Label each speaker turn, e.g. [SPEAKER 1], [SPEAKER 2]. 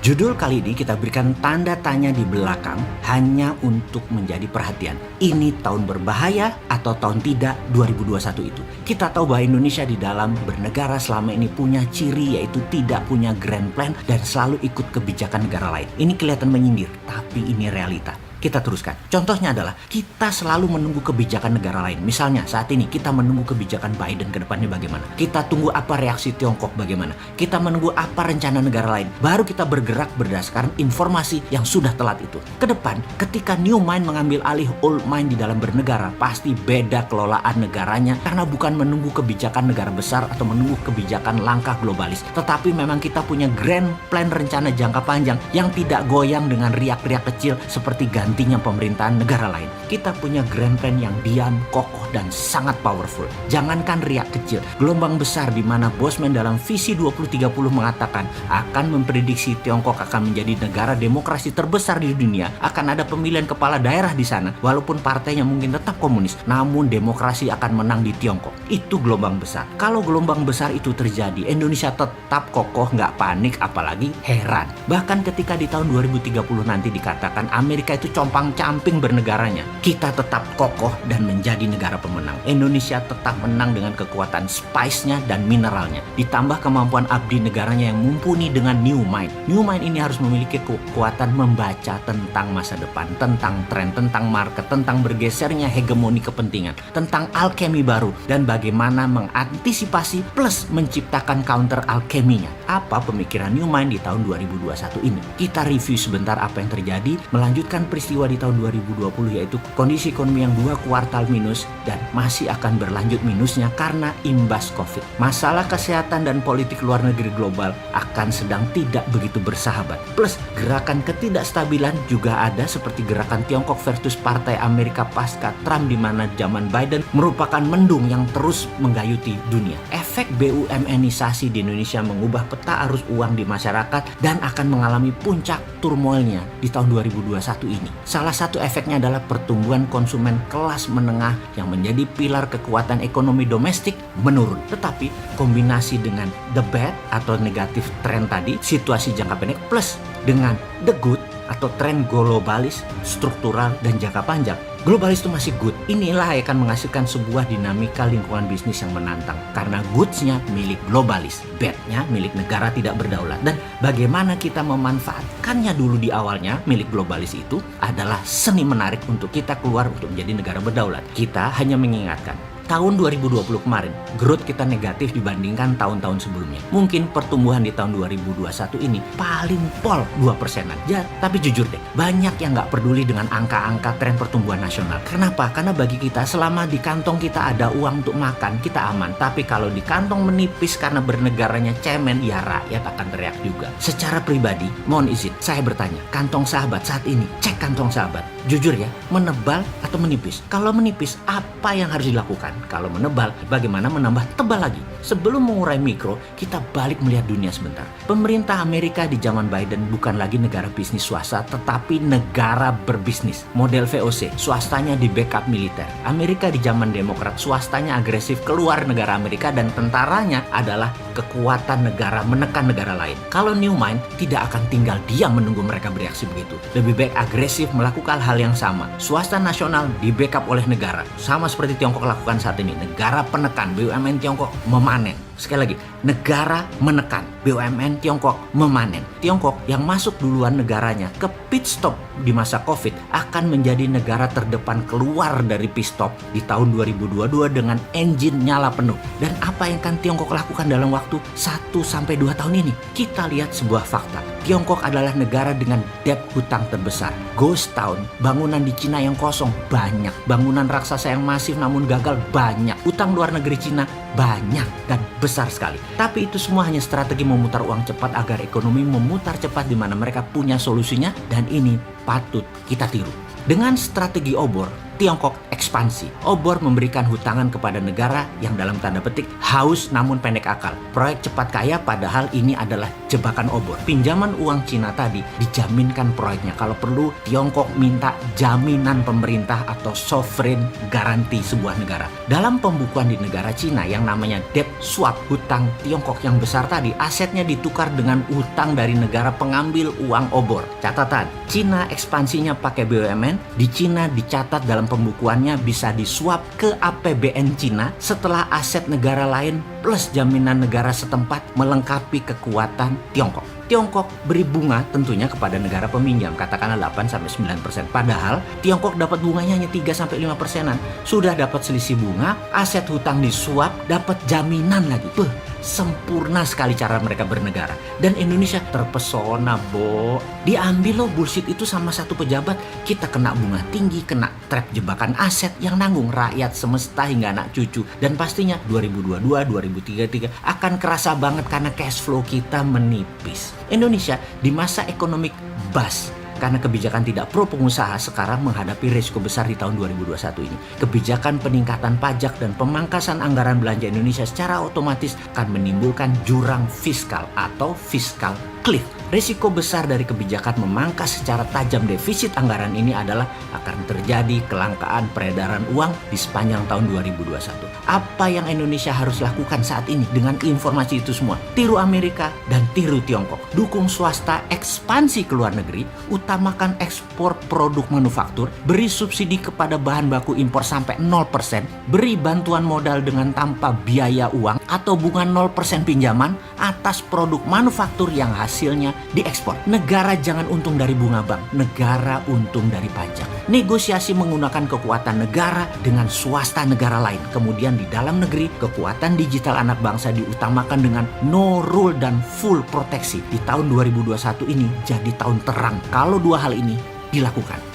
[SPEAKER 1] Judul kali ini kita berikan tanda tanya di belakang hanya untuk menjadi perhatian. Ini tahun berbahaya atau tahun tidak 2021 itu. Kita tahu bahwa Indonesia di dalam bernegara selama ini punya ciri yaitu tidak punya grand plan dan selalu ikut kebijakan negara lain. Ini kelihatan menyindir, tapi ini realita. Kita teruskan. Contohnya adalah kita selalu menunggu kebijakan negara lain. Misalnya saat ini kita menunggu kebijakan Biden ke depannya bagaimana. Kita tunggu apa reaksi Tiongkok bagaimana. Kita menunggu apa rencana negara lain. Baru kita bergerak berdasarkan informasi yang sudah telat itu. Ke depan ketika new mind mengambil alih old mind di dalam bernegara, pasti beda kelolaan negaranya karena bukan menunggu kebijakan negara besar atau menunggu kebijakan langkah globalis. Tetapi memang kita punya grand plan rencana jangka panjang yang tidak goyang dengan riak-riak kecil seperti gantinya pemerintahan negara lain. Kita punya grand plan yang diam, kokoh, dan sangat powerful. Jangankan riak kecil, gelombang besar di mana Bosman dalam visi 2030 mengatakan akan memprediksi Tiongkok akan menjadi negara demokrasi terbesar di dunia, akan ada pemilihan kepala daerah di sana, walaupun partainya mungkin tetap komunis, namun demokrasi akan menang di Tiongkok. Itu gelombang besar. Kalau gelombang besar itu terjadi, Indonesia tetap kokoh, nggak panik, apalagi heran. Bahkan ketika di tahun 2030 nanti dikatakan Amerika itu compang-camping bernegaranya, kita tetap kokoh dan menjadi negara pemenang. Indonesia tetap menang dengan kekuatan spice-nya dan mineralnya, ditambah kemampuan abdi negaranya yang mumpuni dengan new mind. New mind ini harus memiliki kekuatan membaca tentang masa depan, tentang tren, tentang market, tentang bergesernya hegemoni kepentingan, tentang alkemi baru, dan bagaimana mengantisipasi plus menciptakan counter alkeminya. Apa pemikiran new mind di tahun 2021 ini? Kita review sebentar apa yang terjadi, melanjutkan peristiwa di tahun 2020 yaitu kondisi ekonomi yang 2 kuartal minus dan masih akan berlanjut minusnya karena imbas COVID. Masalah kesehatan dan politik luar negeri global akan sedang tidak begitu bersahabat. Plus gerakan ketidakstabilan juga ada seperti gerakan Tiongkok versus Partai Amerika pasca Trump di mana zaman Biden merupakan mendung yang terus menggayuti dunia. Efek BUMN-isasi di Indonesia mengubah peta arus uang di masyarakat dan akan mengalami puncak turmoilnya di tahun 2021 ini. Salah satu efeknya adalah pertumbuhan konsumen kelas menengah yang menjadi pilar kekuatan ekonomi domestik menurun. Tetapi kombinasi dengan the bad atau negatif tren tadi, situasi jangka pendek plus dengan the good atau tren globalis, struktural, dan jangka panjang. Globalis itu masih good. Inilah yang akan menghasilkan sebuah dinamika lingkungan bisnis yang menantang. Karena goods-nya milik globalis, bad-nya milik negara tidak berdaulat. Dan bagaimana kita memanfaatkannya dulu di awalnya milik globalis itu adalah seni menarik untuk kita keluar untuk menjadi negara berdaulat. Kita hanya mengingatkan, tahun 2020 kemarin, growth kita negatif dibandingkan tahun-tahun sebelumnya. Mungkin pertumbuhan di tahun 2021 ini paling pol 2%-an. Ya, tapi jujur deh, banyak yang nggak peduli dengan angka-angka tren pertumbuhan nasional. Kenapa? Karena bagi kita, selama di kantong kita ada uang untuk makan, kita aman. Tapi kalau di kantong menipis karena bernegaranya cemen, ya rakyat akan teriak juga. Secara pribadi, mohon izin, saya bertanya, kantong sahabat saat ini, cek kantong sahabat. Jujur ya, menebal atau menipis? Kalau menipis, apa yang harus dilakukan? Kalau menebal, bagaimana menambah tebal lagi? Sebelum mengurai mikro, kita balik melihat dunia sebentar. Pemerintah Amerika di zaman Biden bukan lagi negara bisnis swasta, tetapi negara berbisnis. Model VOC, swastanya di backup militer. Amerika di zaman Demokrat, swastanya agresif keluar negara Amerika dan tentaranya adalah kekuatan negara menekan negara lain. Kalau New Mind tidak akan tinggal diam menunggu mereka bereaksi begitu. Lebih baik agresif melakukan hal yang sama. Swasta nasional di backup oleh negara. Sama seperti Tiongkok lakukan saat ini. Negara penekan, BUMN Tiongkok memanen. Sekali lagi, negara menekan, BUMN Tiongkok memanen. Tiongkok yang masuk duluan negaranya ke pit stop di masa COVID akan menjadi negara terdepan keluar dari pit stop di tahun 2022 dengan engine nyala penuh. Dan apa yang akan Tiongkok lakukan dalam waktu 1-2 tahun ini? Kita lihat sebuah fakta. Tiongkok adalah negara dengan debt hutang terbesar. Ghost town, bangunan di Cina yang kosong banyak. Bangunan raksasa yang masif namun gagal banyak. Utang luar negeri Cina banyak dan besar sekali. Tapi itu semua hanya strategi memutar uang cepat agar ekonomi memutar cepat di mana mereka punya solusinya dan ini patut kita tiru. Dengan strategi obor, Tiongkok ekspansi. Obor memberikan hutangan kepada negara yang dalam tanda petik haus namun pendek akal. Proyek cepat kaya padahal ini adalah jebakan obor. Pinjaman uang Cina tadi dijaminkan proyeknya. Kalau perlu Tiongkok minta jaminan pemerintah atau sovereign garanti sebuah negara. Dalam pembukuan di negara Cina yang namanya debt swap, hutang Tiongkok yang besar tadi asetnya ditukar dengan utang dari negara pengambil uang obor. Catatan, Cina ekspansinya pakai BUMN. Di Cina dicatat dalam pembukuannya bisa disuap ke APBN Cina setelah aset negara lain plus jaminan negara setempat melengkapi kekuatan Tiongkok. Tiongkok beri bunga tentunya kepada negara peminjam, katakanlah 8-9%. Padahal Tiongkok dapat bunganya hanya 3-5%. Sudah dapat selisih bunga, aset hutang disuap, dapat jaminan lagi. Sempurna sekali cara mereka bernegara. Dan Indonesia terpesona, Bo. Diambil loh bullshit itu sama satu pejabat. Kita kena bunga tinggi, kena trap jebakan aset yang nanggung rakyat semesta hingga anak cucu. Dan pastinya 2022-2033 akan kerasa banget karena cash flow kita menipis. Indonesia di masa ekonomi bust karena kebijakan tidak pro pengusaha sekarang menghadapi risiko besar di tahun 2021 ini. Kebijakan peningkatan pajak dan pemangkasan anggaran belanja Indonesia secara otomatis akan menimbulkan jurang fiskal atau fiscal cliff. Risiko besar dari kebijakan memangkas secara tajam defisit anggaran ini adalah akan terjadi kelangkaan peredaran uang di sepanjang tahun 2021. Apa yang Indonesia harus lakukan saat ini dengan informasi itu semua? Tiru Amerika dan tiru Tiongkok. Dukung swasta ekspansi ke luar negeri, utamakan ekspor produk manufaktur, beri subsidi kepada bahan baku impor sampai 0%, beri bantuan modal dengan tanpa biaya uang atau bunga 0% pinjaman atas produk manufaktur yang hasilnya diekspor. Negara jangan untung dari bunga bank, negara untung dari pajak. Negosiasi menggunakan kekuatan negara dengan swasta negara lain. Kemudian di dalam negeri, kekuatan digital anak bangsa diutamakan dengan no rule dan full proteksi. Di tahun 2021 ini jadi tahun terang kalau dua hal ini dilakukan.